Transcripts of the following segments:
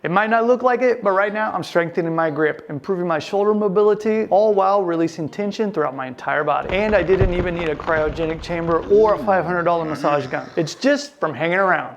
It might not look like it, but right now I'm strengthening my grip, improving my shoulder mobility, all while releasing tension throughout my entire body. And I didn't even need a cryogenic chamber or a $500 massage gun. It's just from hanging around.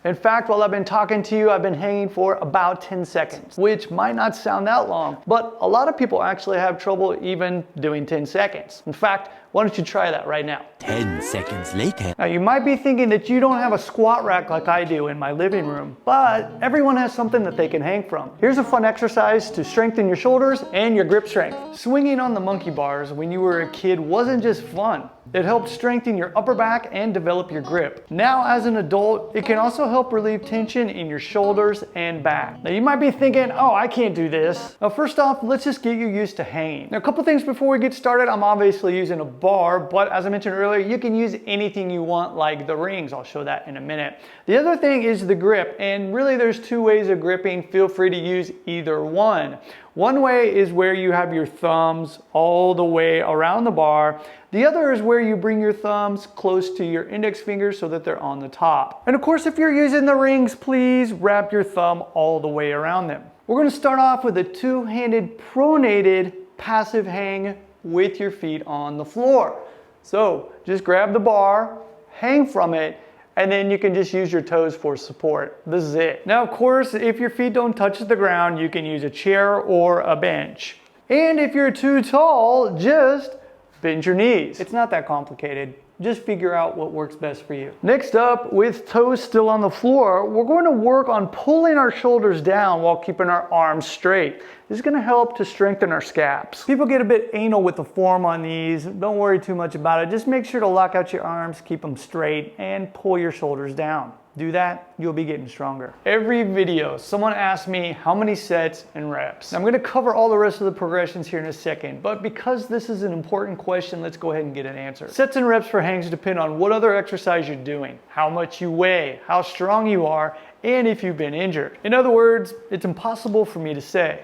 In fact, while I've been talking to you, I've been hanging for about 10 seconds, which might not sound that long, but a lot of people actually have trouble even doing 10 seconds. In fact, why don't you try that right now? 10 seconds later. Now you might be thinking that you don't have a squat rack like I do in my living room, but everyone has something that they can hang from. Here's a fun exercise to strengthen your shoulders and your grip strength. Swinging on the monkey bars when you were a kid wasn't just fun. It helped strengthen your upper back and develop your grip. Now as an adult, it can also help relieve tension in your shoulders and back. Now you might be thinking, oh, I can't do this. Now first off, let's just get you used to hanging. Now a couple things before we get started. I'm obviously using a bar, but as I mentioned earlier, you can use anything you want like the rings. I'll show that in a minute. The other thing is the grip, and really there's two ways of gripping. Feel free to use either one. One way is where you have your thumbs all the way around the bar. The other is where you bring your thumbs close to your index fingers so that they're on the top. And of course, if you're using the rings, please wrap your thumb all the way around them. We're going to start off with a two-handed pronated passive hang with your feet on the floor. So just grab the bar, hang from it, and then you can just use your toes for support. This is it. Now, of course, if your feet don't touch the ground, you can use a chair or a bench. And if you're too tall, just bend your knees. It's not that complicated. Just figure out what works best for you. Next up, with toes still on the floor, we're going to work on pulling our shoulders down while keeping our arms straight. This is going to help to strengthen our scaps. People get a bit anal with the form on these. Don't worry too much about it. Just make sure to lock out your arms, keep them straight, and pull your shoulders down. Do that, you'll be getting stronger. Every video, someone asks me how many sets and reps. I'm gonna cover all the rest of the progressions here in a second, but because this is an important question, let's go ahead and get an answer. Sets and reps for hangs depend on what other exercise you're doing, how much you weigh, how strong you are, and if you've been injured. In other words, it's impossible for me to say.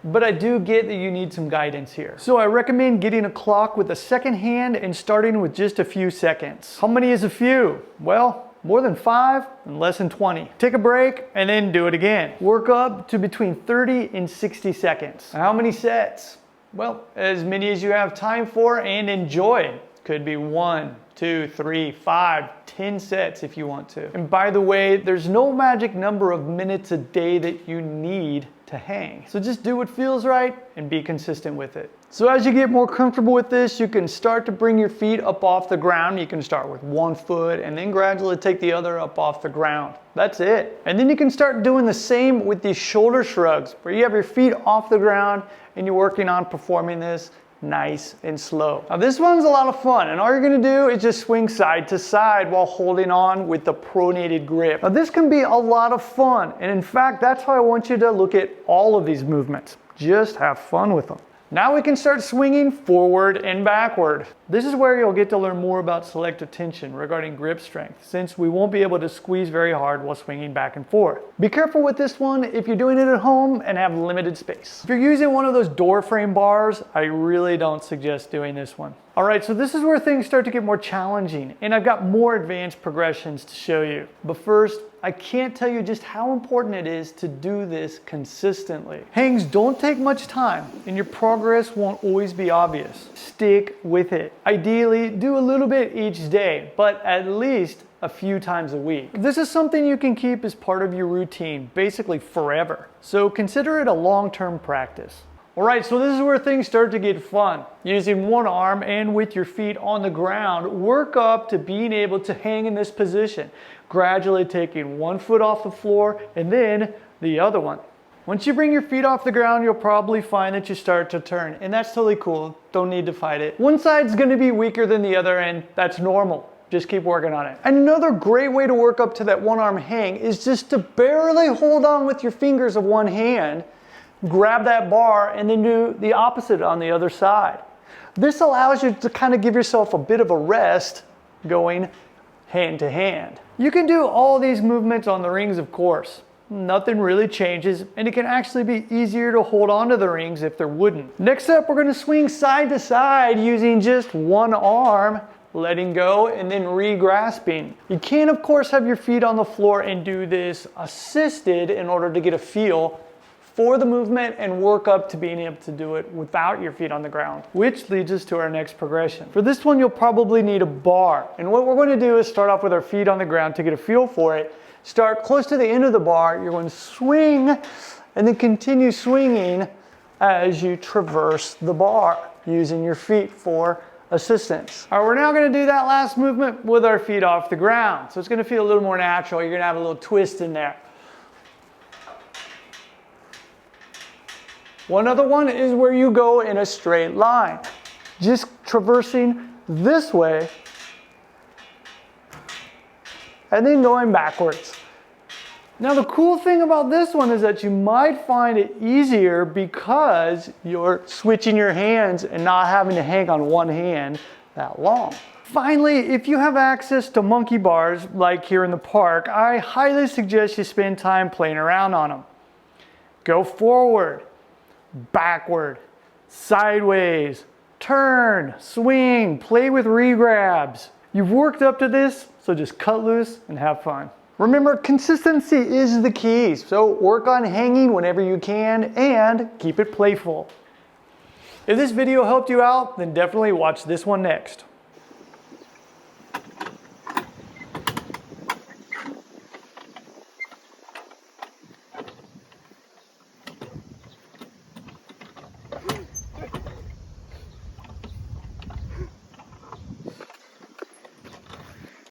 But I do get that you need some guidance here. So I recommend getting a clock with a second hand and starting with just a few seconds. How many is a few? Well, more than 5 and less than 20. Take a break and then do it again. Work up to between 30 and 60 seconds. How many sets? Well, as many as you have time for and enjoy. Could be 1, 2, 3, 5, 10 sets if you want to. And by the way, there's no magic number of minutes a day that you need to hang. So just do what feels right and be consistent with it. So as you get more comfortable with this, you can start to bring your feet up off the ground. You can start with one foot and then gradually take the other up off the ground. That's it. And then you can start doing the same with these shoulder shrugs, where you have your feet off the ground and you're working on performing this nice and slow. Now this one's a lot of fun, and all you're gonna do is just swing side to side while holding on with the pronated grip. Now this can be a lot of fun, and in fact, that's how I want you to look at all of these movements. Just have fun with them. Now we can start swinging forward and backward. This is where you'll get to learn more about selective tension regarding grip strength, since we won't be able to squeeze very hard while swinging back and forth. Be careful with this one if you're doing it at home and have limited space. If you're using one of those door frame bars, I really don't suggest doing this one. All right, so this is where things start to get more challenging, and I've got more advanced progressions to show you. But first, I can't tell you just how important it is to do this consistently. Hangs don't take much time, and your progress won't always be obvious. Stick with it. Ideally, do a little bit each day, but at least a few times a week. This is something you can keep as part of your routine, basically forever. So consider it a long-term practice. All right, so this is where things start to get fun. Using one arm and with your feet on the ground, work up to being able to hang in this position, gradually taking one foot off the floor and then the other one. Once you bring your feet off the ground, you'll probably find that you start to turn, and that's totally cool. Don't need to fight it. One side's gonna be weaker than the other, and that's normal. Just keep working on it. Another great way to work up to that one arm hang is just to barely hold on with your fingers of one hand, grab that bar, and then do the opposite on the other side. This allows you to kind of give yourself a bit of a rest going hand to hand. You can do all these movements on the rings, of course. Nothing really changes, and it can actually be easier to hold onto the rings if they're wooden. Next up, we're going to swing side to side using just one arm letting go, and then re-grasping. You can, of course, have your feet on the floor and do this assisted in order to get a feel for the movement and work up to being able to do it without your feet on the ground, which leads us to our next progression. For this one, you'll probably need a bar. And what we're going to do is start off with our feet on the ground to get a feel for it. Start close to the end of the bar. You're going to swing and then continue swinging as you traverse the bar using your feet for assistance. All right, we're now going to do that last movement with our feet off the ground. So it's going to feel a little more natural. You're going to have a little twist in there. One other one is where you go in a straight line, just traversing this way and then going backwards. Now the cool thing about this one is that you might find it easier because you're switching your hands and not having to hang on one hand that long. Finally, if you have access to monkey bars like here in the park, I highly suggest you spend time playing around on them. Go forward, backward, sideways, turn, swing, play with re-grabs. You've worked up to this, so just cut loose and have fun. Remember, consistency is the key, so work on hanging whenever you can and keep it playful. If this video helped you out, then definitely watch this one next.